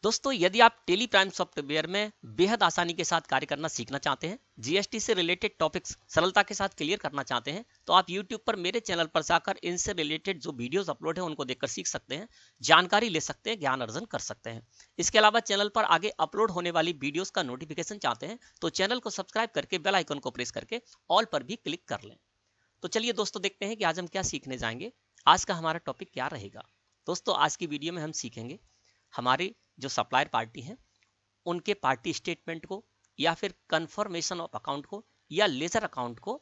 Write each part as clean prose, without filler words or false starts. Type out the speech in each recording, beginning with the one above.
दोस्तों, यदि आप टेली प्राइम सॉफ्टवेयर में बेहद आसानी के साथ कार्य करना सीखना चाहते हैं, जीएसटी से रिलेटेड टॉपिक्स सरलता के साथ क्लियर करना चाहते हैं, तो आप यूट्यूब पर मेरे चैनल पर जाकर इनसे रिलेटेड जो वीडियोस अपलोड है उनको देखकर सीख सकते हैं, जानकारी ले सकते हैं, ज्ञान अर्जन कर सकते हैं। इसके अलावा चैनल पर आगे अपलोड होने वाली वीडियोस का नोटिफिकेशन चाहते हैं तो चैनल को सब्सक्राइब करके बेल आइकन को प्रेस करके ऑल पर भी क्लिक कर लें। तो चलिए दोस्तों, देखते हैं कि आज हम क्या सीखने जाएंगे। आज का हमारा टॉपिक क्या रहेगा। दोस्तों, आज की वीडियो में हम सीखेंगे हमारी जो सप्लायर पार्टी है उनके पार्टी स्टेटमेंट को या फिर कन्फर्मेशन ऑफ अकाउंट को या लेजर अकाउंट को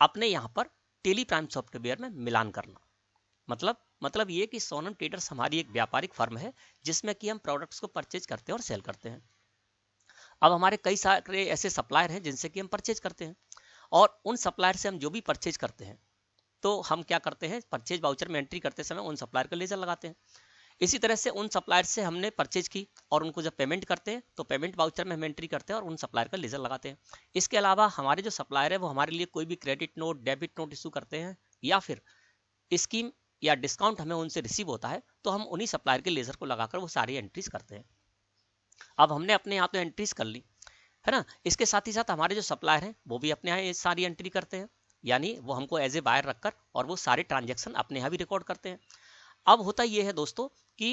अपने यहाँ पर टेली प्राइम सॉफ्टवेयर में मिलान करना। मतलब ये कि सोनम ट्रेडर्स हमारी एक व्यापारिक फर्म है जिसमें कि हम प्रोडक्ट्स को परचेज करते हैं और सेल करते हैं। अब हमारे कई सारे ऐसे सप्लायर हैं जिनसे कि हम परचेज करते हैं और उन सप्लायर से हम जो भी परचेज करते हैं तो हम क्या करते हैं, परचेज वाउचर में एंट्री करते समय उन सप्लायर का लेजर लगाते हैं। इसी तरह से उन सप्लायर से हमने परचेज की और उनको जब पेमेंट करते हैं तो पेमेंट वाउचर में हम एंट्री करते हैं और उन सप्लायर का लेजर लगाते हैं। इसके अलावा हमारे जो सप्लायर है वो हमारे लिए कोई भी credit note, debit note issue करते हैं या फिर स्कीम या डिस्काउंट हमें उनसे रिसीव होता है तो हम उन्हीं सप्लायर के लेजर को लगाकर वो सारी एंट्रीज करते हैं। अब हमने अपने यहाँ तो एंट्रीज कर ली है ना। इसके साथ ही साथ हमारे जो सप्लायर हैं वो भी अपने यहाँ ये सारी एंट्री करते हैं, यानी वो हमको एज ए बायर रखकर और वो सारे ट्रांजेक्शन अपने यहाँ भी रिकॉर्ड करते हैं। अब होता ये है दोस्तों कि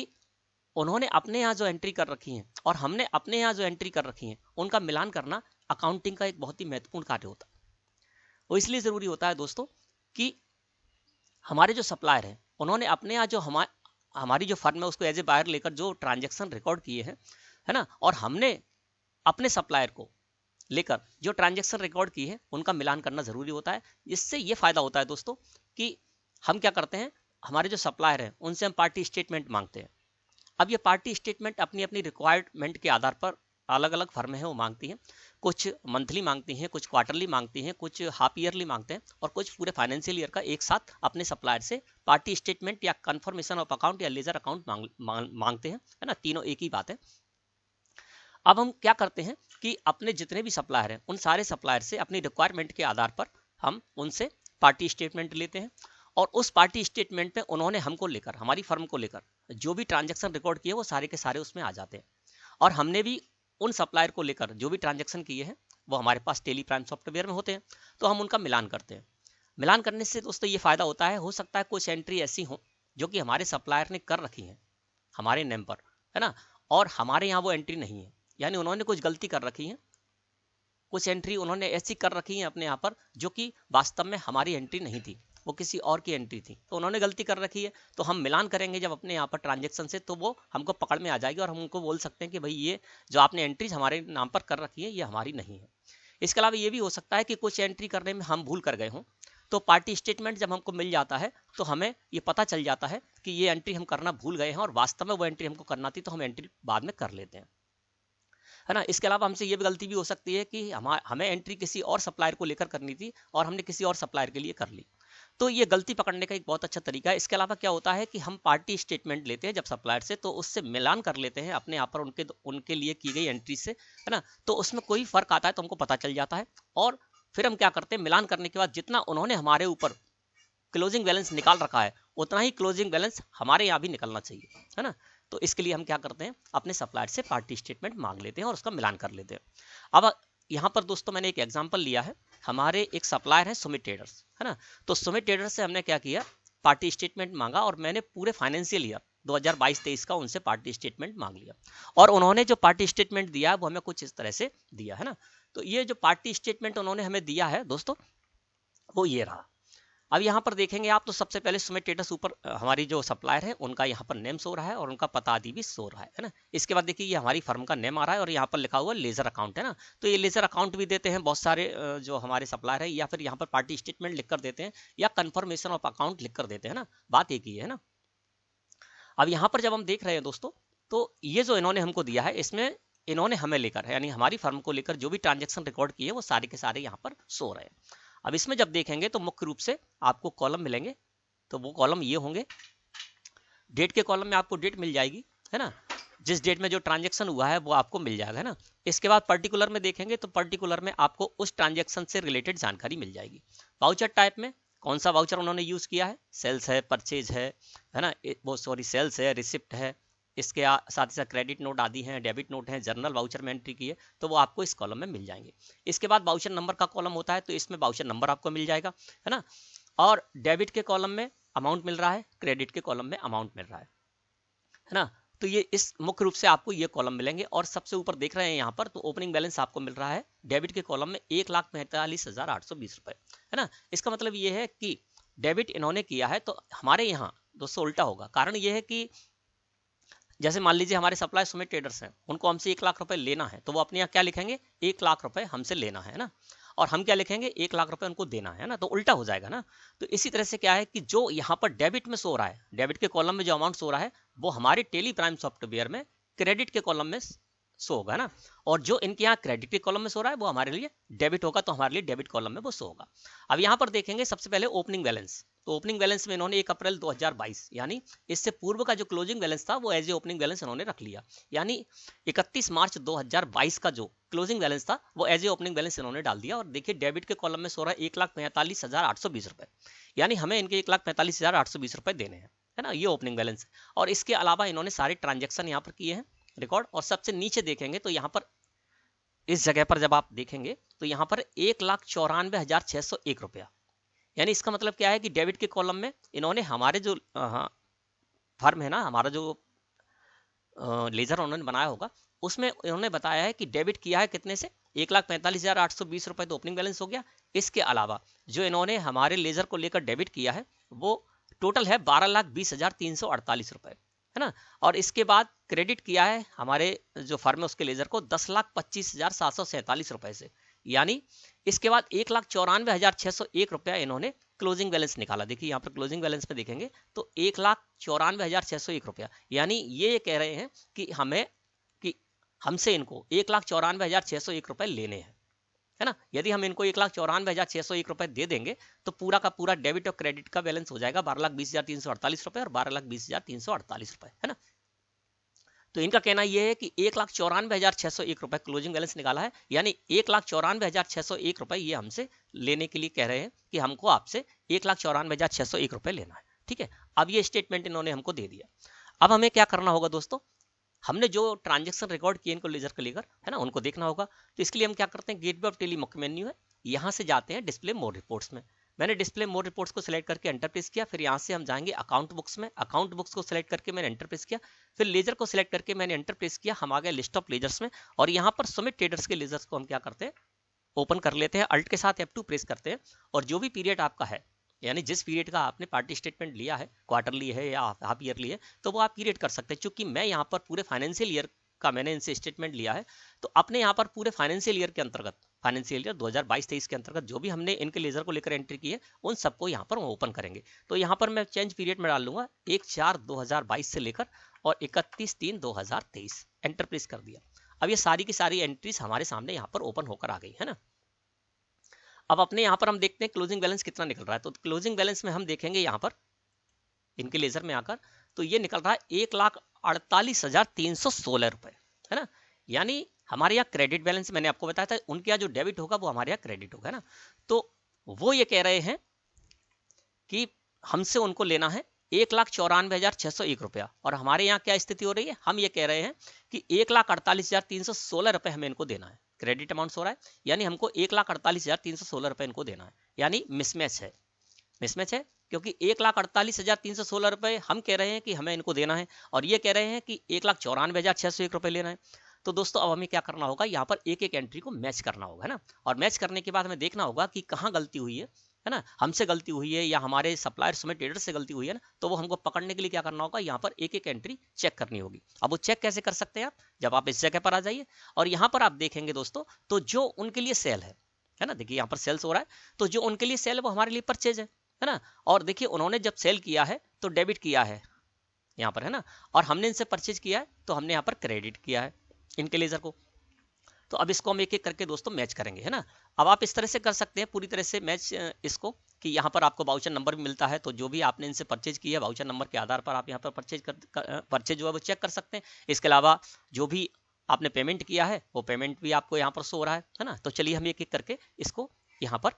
उन्होंने अपने यहाँ जो एंट्री कर रखी है और हमने अपने यहाँ जो एंट्री कर रखी है उनका मिलान करना अकाउंटिंग का एक बहुत ही महत्वपूर्ण कार्य होता है। वो इसलिए जरूरी होता है दोस्तों कि हमारे जो सप्लायर हैं उन्होंने अपने यहाँ जो हमारी जो फर्म है उसको एज ए बायर लेकर जो ट्रांजेक्शन रिकॉर्ड किए हैं है ना, और हमने अपने सप्लायर को लेकर जो ट्रांजेक्शन रिकॉर्ड की है उनका मिलान करना जरूरी होता है। इससे ये फायदा होता है दोस्तों कि हम क्या करते हैं, हमारे जो सप्लायर हैं उनसे हम पार्टी स्टेटमेंट मांगते हैं। अब ये पार्टी स्टेटमेंट अपनी अपनी रिक्वायरमेंट के आधार पर अलग अलग फर्म है वो मांगती हैं। कुछ मंथली मांगती हैं, कुछ क्वार्टरली मांगती हैं, कुछ हाफ ईयरली मांगते हैं और कुछ पूरे फाइनेंशियल ईयर का एक साथ अपने सप्लायर से पार्टी स्टेटमेंट या कंफर्मेशन ऑफ अकाउंट या लेजर अकाउंट मांगते हैं, है ना। तीनों एक ही बात है। अब हम क्या करते हैं कि अपने जितने भी सप्लायर हैं उन सारे सप्लायर से अपनी रिक्वायरमेंट के आधार पर हम उनसे पार्टी स्टेटमेंट लेते हैं और उस पार्टी स्टेटमेंट में उन्होंने हमको लेकर, हमारी फर्म को लेकर जो भी ट्रांजैक्शन रिकॉर्ड किए वो सारे के सारे उसमें आ जाते हैं और हमने भी उन सप्लायर को लेकर जो भी ट्रांजैक्शन किए हैं वो हमारे पास टेली प्राइम सॉफ्टवेयर में होते हैं तो हम उनका मिलान करते हैं। मिलान करने से दोस्तों ये फायदा होता है, हो सकता है कुछ एंट्री ऐसी हो जो कि हमारे सप्लायर ने कर रखी है हमारे नेम पर, है ना, और हमारे यहाँ वो एंट्री नहीं है, यानी उन्होंने कुछ गलती कर रखी है, कुछ एंट्री उन्होंने ऐसी कर रखी है अपने यहाँ पर जो कि वास्तव में हमारी एंट्री नहीं थी, वो किसी और की एंट्री थी, तो उन्होंने गलती कर रखी है। तो हम मिलान करेंगे जब अपने यहाँ पर ट्रांजैक्शन से तो वो हमको पकड़ में आ जाएगी और हम उनको बोल सकते हैं कि भाई ये जो आपने एंट्रीज हमारे नाम पर कर रखी है ये हमारी नहीं है। इसके अलावा ये भी हो सकता है कि कुछ एंट्री करने में हम भूल कर गए हों, तो पार्टी स्टेटमेंट जब हमको मिल जाता है तो हमें ये पता चल जाता है कि ये एंट्री हम करना भूल गए हैं और वास्तव में वो एंट्री हमको करना थी, तो हम एंट्री बाद में कर लेते हैं, है ना। इसके अलावा हमसे ये भी गलती भी हो सकती है कि हमें एंट्री किसी और सप्लायर को लेकर करनी थी और हमने किसी और सप्लायर के लिए कर ली, तो ये गलती पकड़ने का एक बहुत अच्छा तरीका है। इसके अलावा क्या होता है कि हम पार्टी स्टेटमेंट लेते हैं जब सप्लायर से तो उससे मिलान कर लेते हैं अपने यहाँ पर उनके लिए की गई एंट्री से, है ना, तो उसमें कोई फर्क आता है तो हमको पता चल जाता है और फिर हम क्या करते हैं, मिलान करने के बाद जितना उन्होंने हमारे ऊपर क्लोजिंग बैलेंस निकाल रखा है उतना ही क्लोजिंग बैलेंस हमारे यहाँ भी निकलना चाहिए, है ना। तो इसके लिए हम क्या करते हैं, अपने सप्लायर से पार्टी स्टेटमेंट मांग लेते हैं और उसका मिलान कर लेते हैं। अब यहाँ पर दोस्तों मैंने एक एग्जांपल लिया है, हमारे एक सप्लायर है सुमित ट्रेडर्स, है ना। तो सुमित ट्रेडर्स से हमने क्या किया, पार्टी स्टेटमेंट मांगा और मैंने पूरे फाइनेंशियल ईयर 2022-23 का उनसे पार्टी स्टेटमेंट मांग लिया और उन्होंने जो पार्टी स्टेटमेंट दिया वो हमें कुछ इस तरह से दिया, है ना। तो ये जो पार्टी स्टेटमेंट उन्होंने हमें दिया है दोस्तों वो ये रहा। अब यहाँ पर देखेंगे आप तो सबसे पहले सुमित ट्रेडर्स ऊपर हमारी जो सप्लायर है उनका यहाँ पर नेम शो रहा है और उनका पता आदि भी शो रहा है ना। इसके बाद देखिए ये हमारी फर्म का नेम आ रहा है और यहाँ पर लिखा हुआ लेजर अकाउंट, है ना। तो ये लेजर अकाउंट भी देते हैं बहुत सारे जो हमारे सप्लायर है, या फिर यहाँ पर पार्टी स्टेटमेंट लिख कर देते हैं या कन्फर्मेशन ऑफ अकाउंट लिख कर देते हैं ना, बात एक ही है ना। अब यहाँ पर जब हम देख रहे हैं दोस्तों तो ये जो इन्होंने हमको दिया है इसमें इन्होंने हमें लेकर, यानी हमारी फर्म को लेकर जो भी ट्रांजेक्शन रिकॉर्ड किए वो सारे के सारे यहाँ पर शो रहे हैं। अब इसमें जब देखेंगे तो मुख्य रूप से आपको कॉलम मिलेंगे, तो वो कॉलम ये होंगे, डेट के कॉलम में आपको डेट मिल जाएगी, है ना, जिस डेट में जो ट्रांजैक्शन हुआ है वो आपको मिल जाएगा, है ना। इसके बाद पर्टिकुलर में देखेंगे तो पर्टिकुलर में आपको उस ट्रांजैक्शन से रिलेटेड जानकारी मिल जाएगी। वाउचर टाइप में कौन सा वाउचर उन्होंने यूज किया है, सेल्स है, परचेज है ना, वो सॉरी सेल्स है, रिसिप्ट है, इसके साथ ही साथ क्रेडिट नोट आदि हैं, डेबिट नोट हैं, जर्नल वाउचर में एंट्री की है तो वो आपको इस कॉलम में मिल जाएंगे। इसके बाद वाउचर नंबर का कॉलम होता है तो इसमें वाउचर नंबर आपको मिल जाएगा, है ना। और डेबिट के कॉलम में अमाउंट मिल रहा है, क्रेडिट के कॉलम में अमाउंट मिल रहा है ना। तो ये इस मुख्य रूप से आपको ये कॉलम मिलेंगे। और सबसे ऊपर देख रहे हैं यहाँ पर तो ओपनिंग बैलेंस आपको मिल रहा है डेबिट के कॉलम में 1,45,820 रुपए, है ना। इसका मतलब ये है कि डेबिट इन्होंने किया है तो हमारे यहाँ दोस्तों उल्टा होगा। कारण ये है कि जैसे मान लीजिए हमारे सप्लाई सुमित ट्रेडर्स हैं, उनको हमसे 1 लाख रुपए लेना है तो वो अपने यहाँ क्या लिखेंगे, 1 लाख रुपए हमसे लेना है ना, और हम क्या लिखेंगे, 1 लाख रुपए उनको देना है ना, तो उल्टा हो जाएगा ना। तो इसी तरह से क्या है कि जो यहाँ पर डेबिट में सो रहा है, डेबिट के कॉलम में जो अमाउंट सो रहा है वो हमारे टेली प्राइम सॉफ्टवेयर में क्रेडिट के कॉलम में शो होगा ना, और जो इनके यहाँ क्रेडिट के कॉलम में सो रहा है वो हमारे लिए डेबिट होगा, तो हमारे लिए डेबिट कॉलम में वो शो होगा। अब यहाँ पर देखेंगे सबसे पहले ओपनिंग बैलेंस। तो ओपनिंग बैलेंस में इन्होंने 1 अप्रैल 2022 यानी इससे पूर्व का जो क्लोजिंग बैलेंस था वो एज ए ओपनिंग बैलेंस इन्होंने रख लिया, यानी 31 मार्च 2022 का जो क्लोजिंग बैलेंस था वो एज ए ओपनिंग बैलेंस इन्होंने डाल दिया। और देखिए डेबिट के कॉलम में सो रहा है 1,45,820 रुपए, यानी हमें इनके 1,45,820 रुपए देने हैं, है ना, ये ओपनिंग बैलेंस। और इसके अलावा इन्होंने सारे ट्रांजेक्शन यहाँ पर किए हैं रिकॉर्ड। और सबसे नीचे देखेंगे तो यहाँ पर इस जगह पर जब आप देखेंगे तो यहाँ पर 1,94,601 रुपया, यानी इसका मतलब क्या है कि डेबिट के कॉलम में इन्होंने हमारे जो फर्म है ना, हमारा जो लेजर उन्होंने बनाया होगा उसमें इन्होंने बताया है कि डेबिट किया है कितने से, 1,45,820 रुपए तो ओपनिंग बैलेंस हो गया। इसके अलावा जो इन्होंने हमारे लेजर को लेकर डेबिट किया है वो टोटल है 12,20,348 रुपए, है ना। और इसके बाद क्रेडिट किया है हमारे जो फर्म है उसके लेजर को 10,25,747 रुपए से, यानी इसके बाद 1,94,601 रुपया इन्होंने क्लोजिंग बैलेंस निकाला। देखिए यहाँ पर क्लोजिंग बैलेंस पे देखेंगे तो 1,94,601 रुपया, यानी ये कह रहे हैं कि हमसे इनको 1,94,601 रुपए लेने हैं, है ना। यदि हम इनको 1,94,601 रुपए दे देंगे तो पूरा का पूरा डेबिट और क्रेडिट का बैलेंस हो जाएगा 12,20,348 रुपए और 12,20,348 रुपए, है ना। तो इनका कहना यह है कि 1,94,601 रुपए क्लोजिंग बैलेंस निकाला है, यानी 1,94,601 रुपए ये हमसे लेने के लिए कह रहे हैं कि हमको आपसे 1,94,601 रुपए लेना है, ठीक है। अब ये स्टेटमेंट इन्होंने हमको दे दिया। अब हमें क्या करना होगा दोस्तों, हमने जो ट्रांजेक्शन रिकॉर्ड किए इनको लेजर को लेकर, है ना, उनको देखना होगा। तो इसके लिए हम क्या करते हैं, गेटवे ऑफ टेली मुख्य मेन्यू है, यहाँ से जाते हैं डिस्प्ले मोर रिपोर्ट्स में। मैंने डिस्प्ले मोर रिपोर्ट्स को सिलेक्ट करके एंटर प्रेस किया, फिर यहाँ से हम जाएंगे अकाउंट बुक्स में, अकाउंट बुक्स को सिलेक्ट करके मैंने एंटर प्रेस किया, फिर लेजर को सिलेक्ट करके मैंने एंटर प्रेस किया, हम आ गए लिस्ट ऑफ लेजर्स में। और यहाँ पर सुमित ट्रेडर्स के लेजर्स को हम क्या करते हैं, ओपन कर लेते हैं, अल्ट के साथ F2 प्रेस करते हैं। और जो भी पीरियड आपका है, यानी जिस पीरियड का आपने पार्टी स्टेटमेंट लिया है, क्वार्टरली है या हाफ ईयरली है, तो वो आप पीरियड कर सकते हैं। चूंकि मैं यहाँ पर पूरे फाइनेंशियल ईयर का मैंने इनसे स्टेटमेंट लिया है, तो अपने यहाँ पर पूरे फाइनेंशियल ईयर के अंतर्गत, फाइनेंशियल ईयर 2022-23 के अंतर्गत जो भी हमने इनके लेजर को लेकर एंट्री की है उन सबको यहाँ पर ओपन करेंगे। तो यहाँ पर मैं चेंज पीरियड में डाल लूंगा 1/4/2022 से लेकर और 31/3/2023, एंटर प्रेस कर दिया। अब ये सारी की सारी एंट्रीज हमारे सामने यहाँ पर ओपन होकर आ गई, है ना। अब अपने यहाँ पर हम देखते हैं क्लोजिंग बैलेंस कितना निकल रहा है। तो क्लोजिंग बैलेंस में हम देखेंगे यहाँ पर इनके लेजर में आकर, तो ये निकल रहा है 1,48,316 रुपए, है ना। यानी हमारे यहाँ क्रेडिट बैलेंस मैंने आपको बताया था, उनके यहाँ जो डेबिट होगा वो हमारे यहाँ क्रेडिट होगा ना। तो वो ये कह रहे हैं कि हमसे उनको लेना है 1,94,601 रुपया, और हमारे यहाँ क्या स्थिति हो रही है, हम ये कह रहे हैं कि 1,48,316 रुपए हमें इनको देना है। क्रेडिट अमाउंट हो रहा है, यानी हमको 1,48,316 रुपए इनको देना है, यानी मिसमैच है। मिसमैच है क्योंकि 1,48,316 रुपए हम कह रहे हैं कि हमें इनको देना है, और ये कह रहे हैं कि 1,94,601 रुपए लेना है। तो दोस्तों अब हमें क्या करना होगा, यहाँ पर एक एक एंट्री को मैच करना होगा, है ना। और मैच करने के बाद हमें देखना होगा कि कहाँ गलती हुई है ना, हमसे गलती हुई है या हमारे सप्लायर सुमित ट्रेडर्स से गलती हुई है ना। तो वो हमको पकड़ने के लिए क्या करना होगा, यहाँ पर एक एक एंट्री चेक करनी होगी। अब वो चेक कैसे कर सकते हैं आप, जब आप इस जगह पर आ जाइए और यहाँ पर आप देखेंगे दोस्तों, तो जो उनके लिए सेल है ना, देखिए यहाँ पर सेल्स हो रहा है, तो जो उनके लिए सेल है वो हमारे लिए परचेज है ना। और देखिए उन्होंने जब सेल किया है तो डेबिट किया है यहाँ पर, है ना, और हमने इनसे परचेज किया है तो हमने यहाँ पर क्रेडिट किया है इनके लेजर को। तो अब इसको हम एक एक करके दोस्तों मैच करेंगे, है ना। अब आप इस तरह से कर सकते हैं पूरी तरह से मैच इसको, कि यहाँ पर आपको वाउचर नंबर भी मिलता है, तो जो भी आपने इनसे परचेज किया है वाउचर नंबर के आधार पर आप यहाँ पर परचेज जो है वो चेक कर सकते हैं। इसके अलावा जो भी आपने पेमेंट किया है वो पेमेंट भी आपको यहाँ पर शो हो रहा है ना। तो चलिए हम एक एक करके इसको यहाँ पर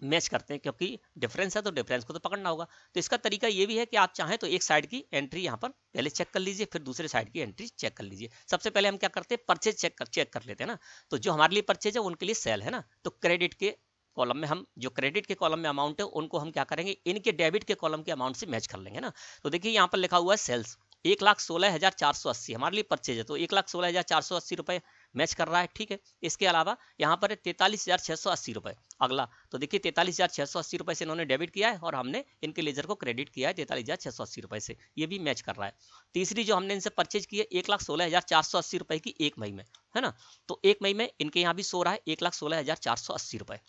मैच करते हैं, क्योंकि डिफरेंस है तो डिफरेंस को तो पकड़ना होगा। तो इसका तरीका ये भी है कि आप चाहें तो एक साइड की एंट्री यहाँ पर पहले चेक कर लीजिए, फिर दूसरे साइड की एंट्री चेक कर लीजिए। सबसे पहले हम क्या करते हैं, परचेज चेक कर लेते हैं ना। तो जो हमारे लिए परचेज है उनके लिए सेल है ना, तो क्रेडिट के कॉलम में हम जो क्रेडिट के कॉलम में अमाउंट है उनको हम क्या करेंगे, इनके डेबिट के कॉलम के अमाउंट से मैच कर लेंगे ना। तो देखिए यहाँ पर लिखा हुआ है सेल्स 1,16,480 हमारे लिए परचेज है, तो 1,16,480 रुपए मैच कर रहा है, ठीक है। इसके अलावा यहाँ पर 43,680 रुपए अगला, तो देखिए 43,680 रुपए से इन्होंने डेबिट किया है और हमने इनके लेजर को क्रेडिट किया है 43,680 रुपए से, ये भी मैच कर रहा है। तीसरी जो हमने इनसे परचेज की है 1,16,480 रुपए की 1 मई में, है ना। तो 1 मई में इनके यहाँ भी सो रहा है 1,16,480 रुपए।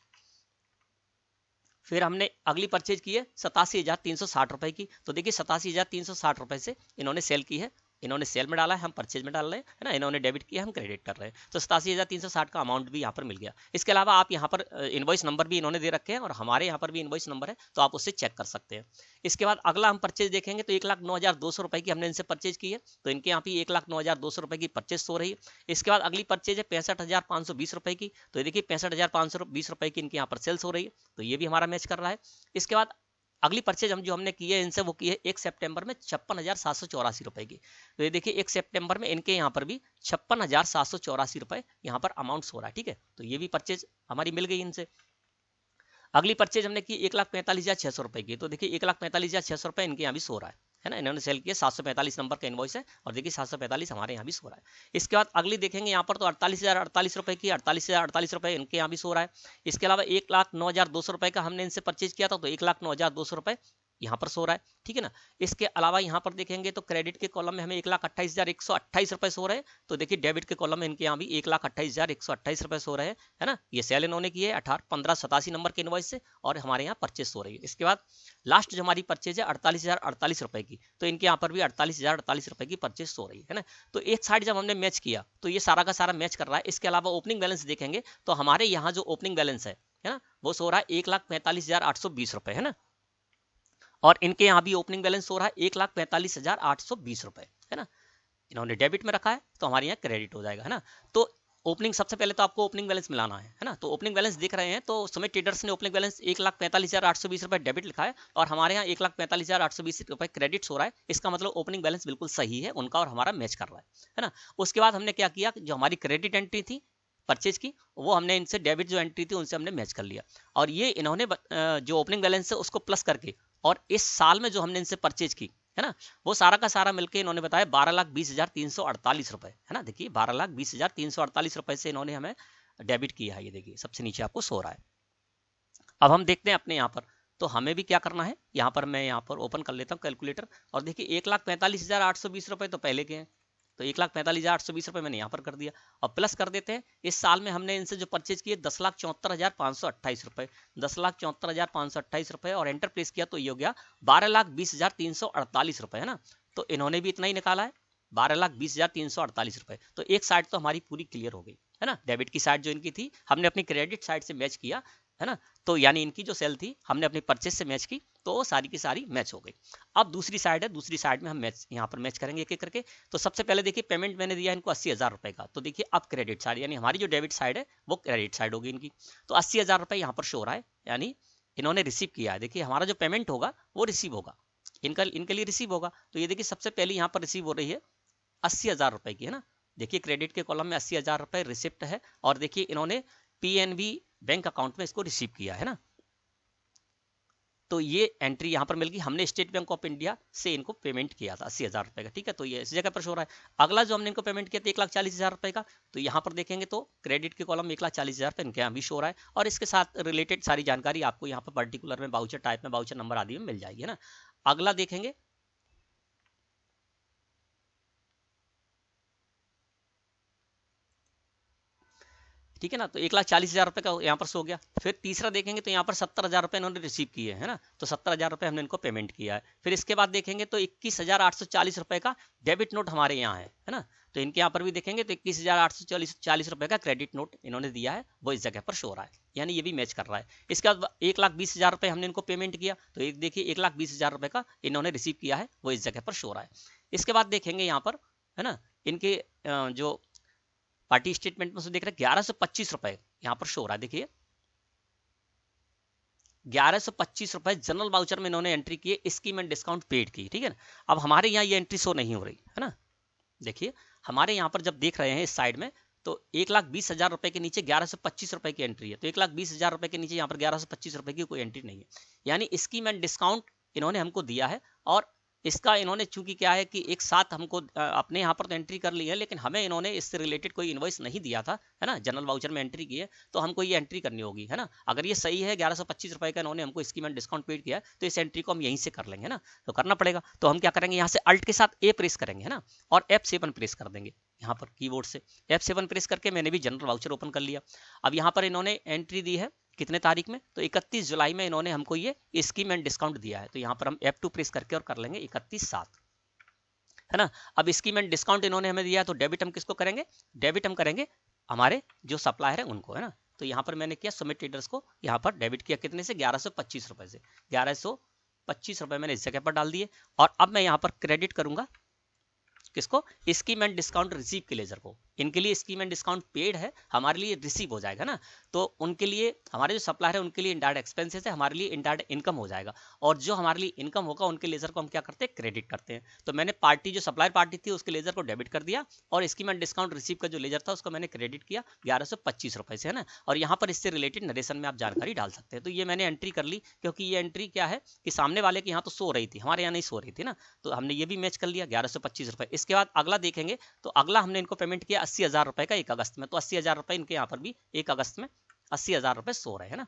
फिर हमने अगली परचेज की है 87,360 रुपए की, तो देखिए 87,360 रुपए से इन्होंने सेल की है, इन्होंने सेल में डाला है, हम परचेज में डाल रहे हैं, है ना। इन्होंने डेबिट किया, हम क्रेडिट कर रहे हैं, तो 87,360 का अमाउंट भी यहाँ पर मिल गया। इसके अलावा आप यहाँ पर इनवॉइस नंबर भी इन्होंने दे रखे हैं और हमारे यहाँ पर भी इनवॉइस नंबर है, तो आप उससे चेक कर सकते हैं। इसके बाद अगला हम परचेज देखेंगे तो 1,09,200 रुपए की हमने इनसे परचेज की है, तो इनके यहाँ पे 1,09,200 रुपए की परचेज हो रही है। इसके बाद अगली परचेज है 65,520 रुपए की, तो ये देखिए 65,520 रुपए की इनके यहाँ पर सेल्स हो रही है, तो ये भी हमारा मैच कर रहा है। इसके बाद अगली परचेज जो हमने की है इनसे वो की है 1 सितंबर में 56,784 रुपए की, तो ये देखिए 1 सितंबर में इनके यहाँ पर भी 56,784 रुपए यहाँ पर अमाउंट हो रहा है, ठीक है। तो ये भी परचेज हमारी मिल गई इनसे। अगली परचेज हमने की 1,45,600 रुपए की, तो देखिए 1,45,600 रुपए इनके यहाँ भी सो रहा है ना। इन्होंने सेल किया 745 नंबर का इनवॉइस है और देखिए 745 हमारे यहाँ भी सो रहा है। इसके बाद अगली देखेंगे यहाँ पर तो 48,048 रुपए की, 48,048 रुपए इनके यहाँ भी सो रहा है। इसके अलावा 1,09,200 रुपए का हमने इनसे परचेज किया था, तो 1,09,200 रुपए यहाँ पर सो रहा है, ठीक है ना। इसके अलावा यहाँ पर देखेंगे तो क्रेडिट के कॉलम में हमें 1,28,128 रुपए सो रहे हैं, तो देखिए डेबिट के कॉलम में इनके यहाँ भी 1,28,128 रुपए सो रहे हैं, है ना। ये सेल इन्होंने की है 18/15/87 नंबर के इनवॉइस से और हमारे यहाँ परचेस हो रही है। इसके बाद लास्ट जो हमारी परचेज है 48,048 रुपए की, तो इनके यहाँ पर भी 48,048 रुपए की परचेस हो रही है ना। तो एक साइड जब हमने मैच किया तो ये सारा का सारा मैच कर रहा है। इसके अलावा ओपनिंग बैलेंस देखेंगे तो हमारे यहाँ जो ओपनिंग बैलेंस है ना, वो सो रहा है 1,45,820 रुपए, है ना। और इनके यहाँ भी ओपनिंग बैलेंस हो रहा है 1,45,820 रुपए, है ना। इन्होंने डेबिट में रखा है तो हमारे यहाँ क्रेडिट हो जाएगा, है ना। तो ओपनिंग सबसे पहले तो आपको ओपनिंग बैलेंस मिलाना है ना। तो ओपनिंग बैलेंस देख रहे हैं तो सुमित ट्रेडर्स ने ओपनिंग बैलेंस 1,45,820 रुपए डेबिट लिखा है और हमारे यहाँ 1,45,820 रुपए क्रेडिट हो रहा है। इसका मतलब ओपनिंग बैलेंस बिल्कुल सही है उनका और हमारा मैच कर रहा है ना। उसके बाद हमने क्या किया, जो हमारी क्रेडिट एंट्री थी परचेज की वो हमने इनसे डेबिट जो एंट्री थी उनसे हमने मैच कर लिया और ये इन्होंने जो ओपनिंग बैलेंस है उसको प्लस करके और इस साल में जो हमने इनसे परचेज की है ना, वो सारा का सारा मिलके इन्होंने बताया 12,20,348 रुपए, है ना। देखिए 12,20,348 रुपए से इन्होंने हमें डेबिट किया है, ये देखिए सबसे नीचे आपको सो रहा है। अब हम देखते हैं अपने यहाँ पर, तो हमें भी क्या करना है, यहाँ पर मैं यहाँ पर ओपन कर लेता हूँ कैलकुलेटर और देखिए 1,45,820 रुपए तो पहले के हैं, तो 1,45,820 रुपए मैंने यहाँ पर कर दिया और प्लस कर देते हैं। इस साल में हमने इनसे जो परचेज किए 10,74,528 रुपए, 10,74,528 रुपए और एंटर प्लेस किया तो ये हो गया 12,20,348 रुपए, है ना। तो इन्होंने भी इतना ही निकाला है 12,20,348 रुपए। तो एक साइड तो हमारी पूरी क्लियर हो गई, है ना। डेबिट की साइड जो इनकी थी हमने अपनी क्रेडिट साइड से मैच किया, है ना। तो यानी इनकी जो सेल थी हमने अपनी परचेज से मैच की तो सारी की सारी मैच हो गई। अब दूसरी साइड है, दूसरी साइड में हम मैच यहाँ पर मैच करेंगे एक एक करके। तो सबसे पहले देखिए पेमेंट मैंने दिया इनको 80,000 रुपए का, तो देखिए अब क्रेडिट साइड यानी हमारी जो डेबिट साइड है वो क्रेडिट साइड होगी इनकी। तो 80,000 रुपए यहाँ पर शो हो रहा है यानी इन्होंने रिसीव किया है। देखिए हमारा जो पेमेंट होगा वो रिसीव होगा, इनके लिए रिसीव होगा। तो ये देखिए सबसे पहले यहाँ पर रिसीव हो रही है 80,000 रुपए की, है ना। देखिए क्रेडिट के कॉलम में 80,000 रुपए रिसिप्ट है और देखिए इन्होंने पीएनबी बैंक अकाउंट में इसको रिसीव किया है ना। तो ये एंट्री यहाँ पर मिल गई, हमने स्टेट बैंक ऑफ इंडिया से इनको पेमेंट किया था 80,000 रुपए का, ठीक है। तो ये इस जगह पर शो हो रहा है। अगला जो हमने इनको पेमेंट किया था 1,40,000 रुपए का, तो यहाँ पर देखेंगे तो क्रेडिट के कॉलम में 1,40,000 रुपए इनके यहाँ भी शो हो रहा है और इसके साथ रिलेटेड सारी जानकारी आपको यहाँ पर पर्टिकुलर में बाउचर टाइप में बाउचर नंबर आदि में मिल जाएगी, है ना। अगला देखेंगे ठीक है ना, तो 1,40,000 रुपए का यहाँ पर सो गया। फिर तीसरा देखेंगे तो यहाँ पर 70,000 रुपए इन्होंने रिसीव किए है ना, तो 70,000 रुपए हमने इनको पेमेंट किया है। फिर इसके बाद देखेंगे तो 21,840 रुपए का डेबिट नोट हमारे यहाँ है ना। तो इनके यहाँ पर भी देखेंगे तो 21,840 रुपए का क्रेडिट नोट इन्होंने दिया है, वो इस जगह पर शो हो रहा है, यानी ये भी मैच कर रहा है। इसके बाद 1,20,000 रुपए हमने इनको पेमेंट किया, तो एक देखिए 1,20,000 रुपए का इन्होंने रिसीव किया है, वो इस जगह पर शो हो रहा है। इसके बाद देखेंगे यहाँ पर है ना, इनके जो पार्टी स्टेटमेंट में से देख रहे हैं 1,125 रुपए यहाँ पर शो हो रहा है। देखिए 1125 रुपए जनरल वाउचर में इन्होंने एंट्री की है, स्कीम एंड डिस्काउंट पेड की, ठीक है ना। अब हमारे यहाँ ये एंट्री शो नहीं हो रही है ना, देखिए हमारे यहाँ पर जब देख रहे हैं इस साइड में तो 1,20,000 रुपए के नीचे 1125 रुपए की एंट्री है, तो 1,20,000 रुपए के नीचे यहाँ पर 1125 रुपए की कोई एंट्री नहीं है, यानी स्कीम एंड डिस्काउंट इन्होंने हमको दिया है। और इसका इन्होंने चूंकि क्या है कि एक साथ हमको अपने यहाँ पर तो एंट्री कर ली है, लेकिन हमें इन्होंने इससे रिलेटेड कोई इनवॉइस नहीं दिया था, है ना, जनरल वाउचर में एंट्री की है तो हमको ये एंट्री करनी होगी, है ना। अगर ये सही है 1125 रुपए का इन्होंने हमको स्कीम एंड डिस्काउंट पेड किया है तो इस एंट्री को हम यहीं से कर लेंगे ना, तो करना पड़ेगा। तो हम क्या करेंगे, यहाँ से अल्ट के साथ ए प्रेस करेंगे, है ना, और F7 प्रेस कर देंगे यहाँ पर कीबोर्ड से। F7 प्रेस करके मैंने भी जनरल वाउचर ओपन कर लिया। अब यहाँ पर इन्होंने एंट्री दी है कितने तारीख में, तो 31 जुलाई में इन्होंने हमको ये स्कीम एंड डिस्काउंट दिया है, तो यहाँ पर हम F2 प्रेस करके और कर लेंगे 31/7, है ना। अब स्कीम एंड डिस्काउंट इन्होंने हमें दिया है तो डेबिट हम किसको करेंगे, डेबिट हम करेंगे हमारे जो सप्लायर है उनको, है ना। तो यहाँ पर मैंने किया सुमित ट्रेडर्स को यहाँ पर डेबिट किया कितने से, 1125 रुपए से, 1125 रुपए मैंने इस जगह पर डाल दिए। और अब मैं यहाँ पर क्रेडिट करूंगा किसको, स्कीम एंड डिस्काउंट रिसीव के लेजर को। इनके लिए स्कीम एंड डिस्काउंट पेड है, हमारे लिए रिसीव हो जाएगा ना, तो उनके लिए हमारे जो सप्लायर है उनके लिए इनडायरेक्ट एक्सपेंसेस है, हमारे लिए इनडायरेक्ट इनकम हो जाएगा। और जो हमारे लिए इनकम होगा उनके लेजर को हम क्या करते हैं, क्रेडिट करते हैं। तो मैंने पार्टी जो सप्लायर पार्टी थी उसके लेजर को डेबिट कर दिया और स्कीम एंड डिस्काउंट रिसीव का जो लेजर था उसको मैंने क्रेडिट किया 1125 रुपए से, है ना। और यहाँ पर इससे रिलेटेड नरेशन में आप जानकारी डाल सकते हैं। तो ये मैंने एंट्री कर ली, क्योंकि ये एंट्री क्या है कि सामने वाले के यहाँ तो सो रही थी, हमारे यहाँ नहीं सो रही थी ना, तो हमने ये भी मैच कर लिया 1125 रुपए। इसके बाद अगला देखेंगे तो अगला हमने इनको पेमेंट किया 80,000 रुपए का 1 अगस्त में, तो 80,000 रुपए इनके यहाँ पर भी 1 अगस्त में 80,000 रुपए सो रहे हैं ना।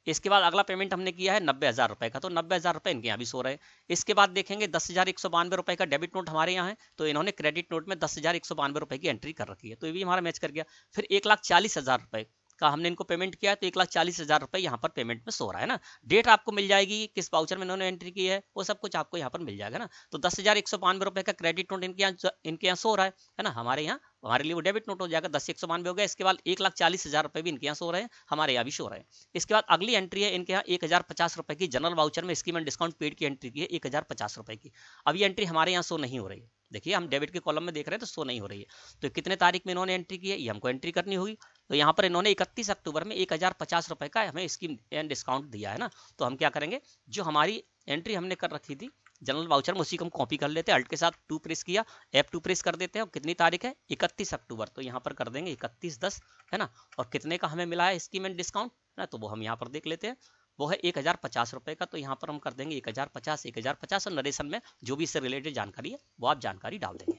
इसके बाद अगला पेमेंट हमने किया है 90,000 रुपए का, तो 90,000 रुपए इनके यहाँ भी सो रहे हैं। इसके बाद देखेंगे 10,192 रुपए का डेबिट नोट हमारे यहाँ है, तो इन्होंने क्रेडिट नोट में 10,192 रुपए की एंट्री कर रखी है, तो ये भी हमारा मैच कर गया। फिर 1,40,000 रुपए का हमने इनको पेमेंट किया है, तो 1,40,000 रुपए यहाँ पर पेमेंट में सो रहा है ना। डेट आपको मिल जाएगी, किस वाउचर में इन्होंने एंट्री की है वो सब कुछ आपको यहाँ पर मिल जाएगा ना। तो 10,192 रुपए का क्रेडिट नोट इनके यहाँ सो रहा है ना, हमारे यहाँ, हमारे लिए वो डेबिट नोट हो जाएगा, 10,192 हो गया। इसके बाद 1,40,000 रुपए भी इनके यहाँ सो रहे हैं, हमारे यहाँ भी सो रहे हैं। इसके बाद अगली एंट्री है इनके यहाँ 1,050 रुपए की, जनरल वाउचर में स्कीम एंड डिस्काउंट पेड की एंट्री की है 1,050 रुपए की। अब ये एंट्री हमारे यहाँ सो नहीं हो रही है, देखिए हम डेबिट के कॉलम में देख रहे हैं तो सो नहीं हो रही है। तो कितने तारीख में इन्होंने एंट्री की है ये हमको एंट्री करनी होगी। तो यहाँ पर इन्होंने 31 अक्टूबर में 1,050 रुपए का हमें स्कीम एंड डिस्काउंट दिया है ना, तो हम क्या करेंगे, जो हमारी एंट्री हमने कर रखी थी जनरल वाउचर में उसी को हम कॉपी कर लेते हैं, अल्ट के साथ 2 प्रेस किया, F2 प्रेस कर देते हैं। और कितनी तारीख है 31 अक्टूबर, तो यहाँ पर कर देंगे 31/10, है ना। और कितने का हमें मिला है स्कीम एंड डिस्काउंट ना, तो वो हम यहाँ पर देख लेते हैं, वो है 1,050 रुपए का। तो यहाँ पर हम कर देंगे 1,050 और नरेशन में जो भी इससे रिलेटेड जानकारी है वो आप जानकारी डाल देंगे।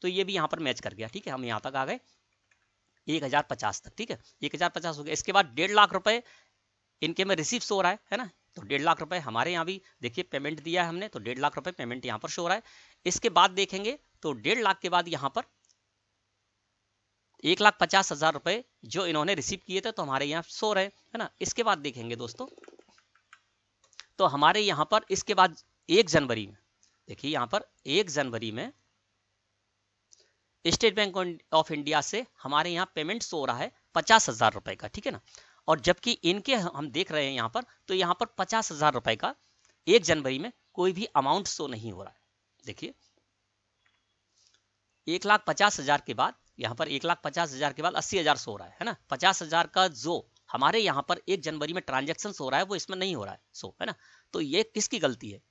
तो ये भी यहाँ पर मैच कर गया, ठीक है, हम यहाँ तक आ गए 1,050 तक, ठीक है, 1,050 हो गया। इसके बाद 1.5 लाख रुपए इनके में रिसीव हो रहा है ना, तो 1.5 लाख रुपए हमारे यहाँ भी देखिए पेमेंट दिया है हमने, तो 1.5 लाख रुपए पेमेंट यहाँ पर शो हो रहा है। इसके बाद देखेंगे तो 1.5 लाख के बाद यहाँ पर 1,50,000 रुपए जो इन्होंने रिसीव किए थे तो हमारे यहाँ सो रहे है ना। इसके बाद देखेंगे दोस्तों तो हमारे यहाँ पर इसके बाद 1 जनवरी में देखिए, यहाँ पर 1 जनवरी में स्टेट बैंक ऑफ इंडिया से हमारे यहाँ पेमेंट सो रहा है 50,000 रुपए का, ठीक है ना। और जबकि इनके हम देख रहे हैं यहाँ पर, तो यहाँ पर 50,000 रुपए का 1 जनवरी में कोई भी अमाउंट शो नहीं हो रहा है। देखिए 1,50,000 के बाद यहाँ पर 1,50,000 के बाद 80,000 शो रहा है ना। 50,000 का जो हमारे यहाँ पर 1 जनवरी में ट्रांजेक्शन हो रहा है वो इसमें नहीं हो रहा है शो, है ना। तो ये किसकी गलती है,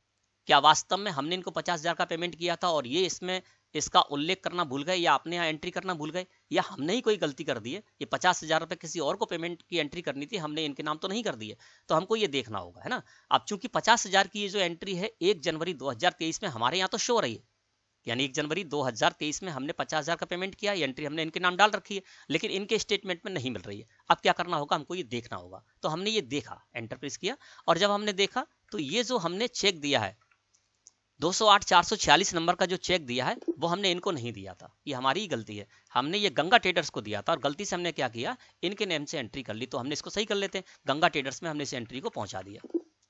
क्या वास्तव में हमने इनको 50,000 का पेमेंट किया था और ये इसमें इसका उल्लेख करना भूल गए, या अपने यहाँ एंट्री करना भूल गए, या हमने ही कोई गलती कर दी है, ये 50,000 रुपए किसी और को पेमेंट की एंट्री करनी थी, हमने इनके नाम तो नहीं कर दी है, तो हमको ये देखना होगा, है ना। अब चूंकि 50,000 की ये जो एंट्री है 1 जनवरी 2023 में हमारे यहाँ तो शो रही है, यानी 1 जनवरी 2023 में हमने 50,000 का पेमेंट किया, ये एंट्री हमने इनके नाम डाल रखी है, लेकिन इनके स्टेटमेंट में नहीं मिल रही है। अब क्या करना होगा, हमको ये देखना होगा। तो हमने ये देखा, एंटर प्रेस किया, और जब हमने देखा तो ये जो हमने चेक दिया है 208,446 नंबर का जो चेक दिया है वो हमने इनको नहीं दिया था, ये हमारी ही गलती है। हमने ये गंगा ट्रेडर्स को दिया था और गलती से हमने क्या किया, इनके नेम से एंट्री कर ली, तो हमने इसको सही कर लेते हैं। गंगा ट्रेडर्स में हमने इस एंट्री को पहुंचा दिया,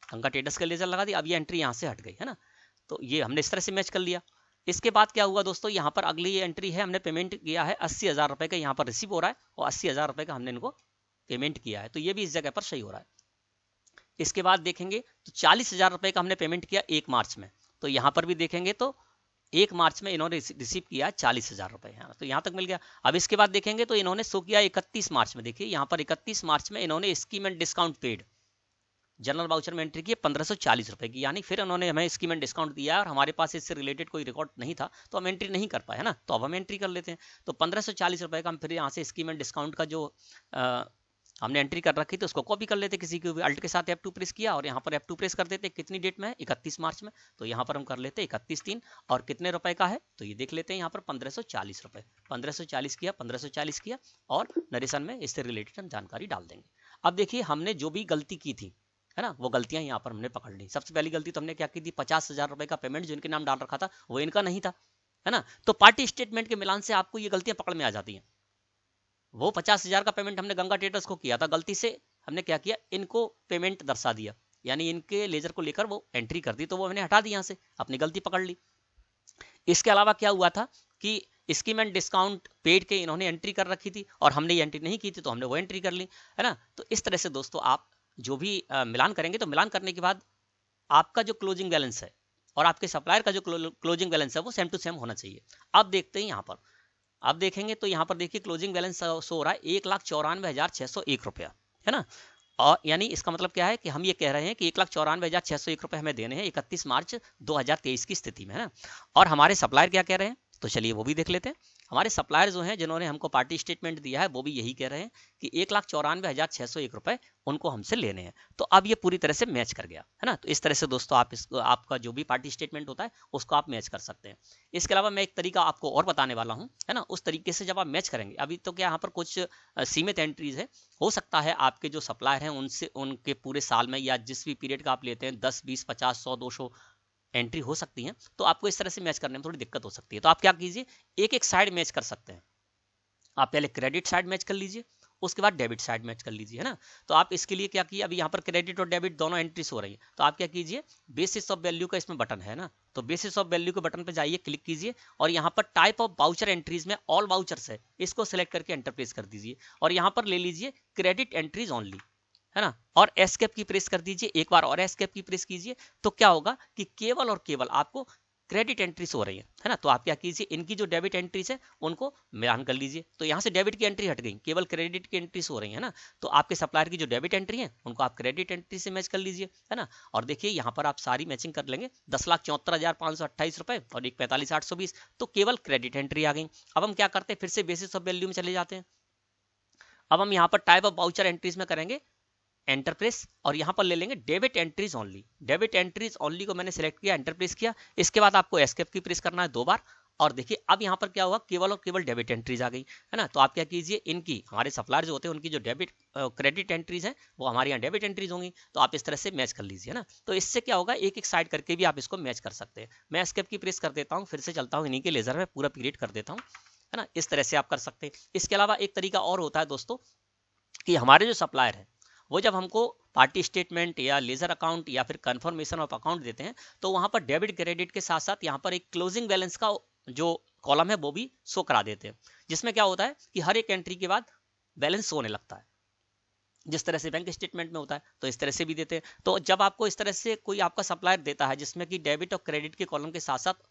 गंगा ट्रेडर्स का लेजर लगा दिया, अब ये एंट्री यहाँ से हट गई, है ना। तो ये हमने इस तरह से मैच कर लिया। इसके बाद क्या हुआ दोस्तों, यहाँ पर अगली ये एंट्री है, हमने पेमेंट किया है 80,000 रुपए का, यहाँ पर रिसीव हो रहा है और 80,000 रुपए का हमने इनको पेमेंट किया है, तो ये भी इस जगह पर सही हो रहा है। इसके बाद देखेंगे तो 40,000 रुपए का हमने पेमेंट किया 1 मार्च में, तो यहाँ पर भी देखेंगे तो 1 मार्च में इन्होंने रिसीव किया 40,000 रुपए, तो यहाँ तक मिल गया। अब इसके बाद देखेंगे तो इन्होंने शो किया 31 मार्च में, देखिए यहाँ पर 31 मार्च में इन्होंने scheme and discount paid general voucher में एंट्री की 1540 रुपए की, यानी फिर उन्होंने हमें स्कीम एंड डिस्काउंट दिया और हमारे पास इससे रिलेटेड कोई रिकॉर्ड नहीं था तो हम एंट्री नहीं कर पाए, है ना। तो अब हम एंट्री कर लेते हैं। तो 1540 रुपए का हम फिर यहाँ से स्कीम एंड डिस्काउंट का जो हमने एंट्री कर रखी थी उसको कॉपी कर लेते, किसी के अल्ट के साथ F2 प्रेस किया और यहाँ पर F2 प्रेस कर देते। कितनी डेट में है? 31 मार्च में। तो यहाँ पर हम कर लेते 31/3 और कितने रुपए का है तो ये देख लेते हैं यहाँ पर 1540 रुपए। 1540 किया, 1540 किया और नरेशन में इससे रिलेटेड हम जानकारी डाल देंगे। अब देखिए हमने जो भी गलती की थी, है ना, वो गलतियां यहाँ पर हमने पकड़ ली। सबसे पहली गलती तो हमने क्या की थी, 50,000 रुपए का पेमेंट जो इनके नाम डाल रखा था वो इनका नहीं था, है ना। तो पार्टी स्टेटमेंट के मिलान से आपको ये गलतियां पकड़ में आ जाती हैं। वो 50,000 का पेमेंट हमने गंगा ट्रेडर्स को किया था, गलती से हमने क्या किया, इनको पेमेंट दर्शा दिया, यानी इनके लेजर को लेकर वो एंट्री कर दी, तो वो हमने हटा दी यहाँ से, अपनी गलती पकड़ ली। इसके अलावा क्या हुआ था कि स्कीम एंड डिस्काउंट पेड के इन्होंने एंट्री कर रखी थी और हमने ये एंट्री नहीं की थी तो हमने वो एंट्री कर ली, है ना। तो इस तरह से दोस्तों आप जो भी मिलान करेंगे तो मिलान करने के बाद आपका जो क्लोजिंग बैलेंस है और आपके सप्लायर का जो क्लोजिंग बैलेंस है वो सेम टू सेम होना चाहिए। अब देखते हैं यहाँ पर, अब देखेंगे तो यहाँ पर देखिए क्लोजिंग बैलेंस शो हो रहा है 1,94,601 रुपया, है ना। और यानी इसका मतलब क्या है कि हम ये कह रहे हैं कि 1,94,601 रुपए हमें देने हैं 31 मार्च 2023 की स्थिति में, है ना। और हमारे सप्लायर क्या कह रहे हैं तो चलिए वो भी देख लेते हैं। हमारे सप्लायर जो हैं जिन्होंने हमको पार्टी स्टेटमेंट दिया है वो भी यही कह रहे हैं कि 1,94,601 रुपए उनको हमसे लेने हैं। तो अब ये पूरी तरह से मैच कर गया, है ना। तो इस तरह से दोस्तों आप इसको, आपका जो भी पार्टी स्टेटमेंट होता है उसको आप मैच कर सकते हैं। इसके अलावा मैं एक तरीका आपको और बताने वाला हूँ, है ना। उस तरीके से जब आप मैच करेंगे, अभी तो क्या यहाँ पर कुछ सीमित एंट्रीज है, हो सकता है आपके जो सप्लायर हैं उनसे उनके पूरे साल में या जिस भी पीरियड का आप लेते हैं 10, 20, 50, 100, 200 एंट्री हो सकती है, तो आपको इस तरह से मैच करने में थोड़ी दिक्कत हो सकती है। तो आप क्या कीजिए, एक एक साइड मैच कर सकते हैं। आप पहले क्रेडिट साइड मैच कर लीजिए, उसके बाद डेबिट साइड मैच कर लीजिए, है ना। तो आप इसके लिए क्या किए, अभी यहाँ पर क्रेडिट और डेबिट दोनों एंट्रीज हो रही है, तो आप क्या कीजिए, बेसिस ऑफ वैल्यू का इसमें बटन है ना, तो बेसिस ऑफ वैल्यू के बटन पर जाइए, क्लिक कीजिए और यहाँ पर टाइप ऑफ वाउचर एंट्रीज में ऑल वाउचर्स है, इसको सिलेक्ट करके एंटर प्रेस कर दीजिए और यहाँ पर ले लीजिए क्रेडिट एंट्रीज ओनली, है ना। और एस्केप की प्रेस कर दीजिए, एक बार और एस्केप की प्रेस कीजिए, तो क्या होगा कि केवल और केवल आपको क्रेडिट एंट्रीज हो रही है ना। तो आप क्या कीजिए, इनकी जो डेबिट एंट्रीज है उनको मिलान कर लीजिए, तो यहाँ से डेबिट की एंट्री हट गई, केवल क्रेडिट की एंट्रीज हो रही है ना। तो आपके सप्लायर की जो डेबिट एंट्री है उनको आप क्रेडिट एंट्री से मैच कर लीजिए, है ना। और देखिए यहाँ पर आप सारी मैचिंग कर लेंगे, 10,74,528 रुपए और एक 45,820, तो केवल क्रेडिट एंट्री आ गई। अब हम क्या करते हैं, फिर से बेसिस ऑफ वैल्यू में चले जाते हैं। अब हम यहाँ पर टाइप ऑफ वाउचर एंट्रीज में करेंगे एंटर प्रेस और यहाँ पर ले लेंगे debit entries only. Debit entries only को मैंने सिलेक्ट किया, एंटर प्रेस किया, इसके बाद आपको एस्केप की प्रेस करना है 2 बार और देखिए अब यहाँ पर क्या हुआ, केवल और केवल डेबिट एंट्रीज आ गई, है ना। तो आप क्या कीजिए, इनकी हमारे सप्लायर जो होते हैं उनकी जो डेबिट क्रेडिट एंट्रीज हैं वो हमारे यहाँ डेबिट एंट्रीज होंगी, तो आप इस तरह से मैच कर लीजिए ना। तो इससे क्या होगा, एक एक साइड करके भी आप इसको मैच कर सकते हैं। मैं एस्केप की प्रेस कर देता हूँ, फिर से चलता हूँ इन्हीं के लेजर में पूरा पीरियड कर देता हूँ, है ना। इस तरह से आप कर सकते हैं। इसके अलावा एक तरीका और होता है दोस्तों कि हमारे जो सप्लायर है वो जब हमको पार्टी स्टेटमेंट या लेजर अकाउंट या फिर कंफर्मेशन ऑफ अकाउंट देते हैं तो वहां पर डेबिट क्रेडिट के साथ साथ यहाँ पर एक क्लोजिंग बैलेंस का जो कॉलम है वो भी शो करा देते हैं, जिसमें क्या होता है कि हर एक एंट्री के बाद बैलेंस होने लगता है, जिस तरह से बैंक स्टेटमेंट में होता है तो इस तरह से भी देते हैं। तो जब आपको इस तरह से कोई आपका सप्लायर देता है जिसमें कि डेबिट और क्रेडिट के कॉलम के साथ साथ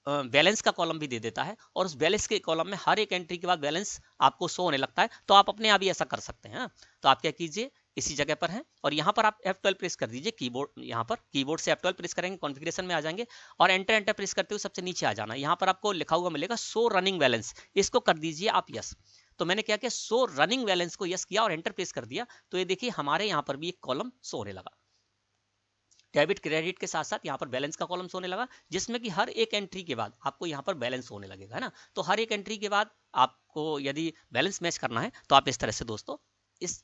बैलेंस का कॉलम भी दे देता है और उस बैलेंस के कॉलम में हर एक एंट्री के बाद बैलेंस आपको शो होने लगता है, तो आप अपने आप ही ऐसा कर सकते हैं। तो आप क्या कीजिए, इसी जगह पर है और यहाँ पर आप F12 प्रेस कर दीजिए, कीबोर्ड, यहाँ पर कीबोर्ड से F12 प्रेस करेंगे, कॉन्फ़िगरेशन में आ जाएंगे और एंटर प्रेस करते हुए सबसे नीचे आ जाना। यहाँ पर आपको लिखा हुआ मिलेगा शो रनिंग बैलेंस, इसको कर दीजिए आप यस। तो मैंने क्या किया, शो रनिंग बैलेंस को यस किया और एंटर प्रेस कर दिया, तो ये देखिए हमारे यहाँ पर भी एक कॉलम शो होने लगा, डेबिट क्रेडिट के साथ साथ यहाँ पर बैलेंस का कॉलम होने लगा, जिसमें कि हर एक एंट्री के बाद आपको यहाँ पर बैलेंस होने लगेगा, है ना। तो हर एक एंट्री के बाद आपको यदि बैलेंस मैच करना है तो आप इस तरह से दोस्तों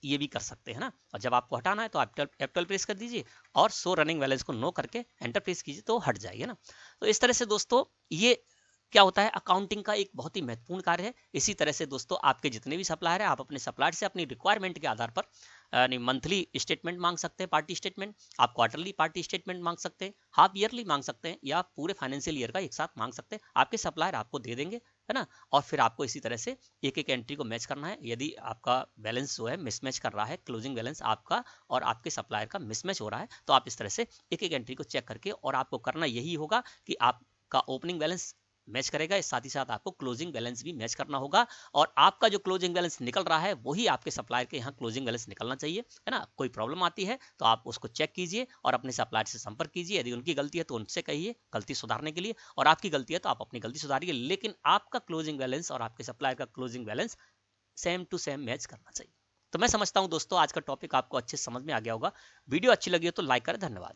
ये भी कर सकते हैं ना। और जब आपको हटाना है तो आप F12 प्रेस कर दीजिए और शो रनिंग बैलेंस को नो करके एंटर प्रेस कीजिए तो हट जाएगा ना। तो इस तरह से दोस्तों ये क्या होता है, अकाउंटिंग का एक बहुत ही महत्वपूर्ण कार्य है। इसी तरह से दोस्तों आपके जितने भी सप्लायर है आप अपने सप्लायर से अपनी रिक्वायरमेंट के आधार पर मंथली स्टेटमेंट मांग सकते हैं, पार्टी स्टेटमेंट, आप क्वार्टरली पार्टी स्टेटमेंट मांग सकते हैं, हाफ ईयरली मांग सकते हैं या पूरे फाइनेंशियल ईयर का एक साथ मांग सकते हैं। आपके सप्लायर आपको दे देंगे, है ना। और फिर आपको इसी तरह से एक एक एंट्री को मैच करना है। यदि आपका बैलेंस जो है मिसमैच कर रहा है, क्लोजिंग बैलेंस आपका और आपके सप्लायर का मिसमैच हो रहा है, तो आप इस तरह से एक एक एंट्री को चेक करके, और आपको करना यही होगा कि आपका ओपनिंग बैलेंस मैच करेगा। इस साथ ही साथ आपको क्लोजिंग बैलेंस भी मैच करना होगा और आपका जो क्लोजिंग बैलेंस निकल रहा है वही आपके सप्लायर के यहाँ क्लोजिंग बैलेंस निकलना चाहिए, है ना। कोई प्रॉब्लम आती है तो आप उसको चेक कीजिए और अपने सप्लायर से संपर्क कीजिए। यदि उनकी गलती है तो उनसे कहिए गलती सुधारने के लिए, और आपकी गलती है तो आप अपनी गलती सुधारिए, लेकिन आपका क्लोजिंग बैलेंस और आपके सप्लायर का closing balance same to same match करना चाहिए। तो मैं समझता हूं दोस्तों आज का टॉपिक आपको अच्छे समझ में आ गया होगा। वीडियो अच्छी लगी हो तो लाइक करें। धन्यवाद।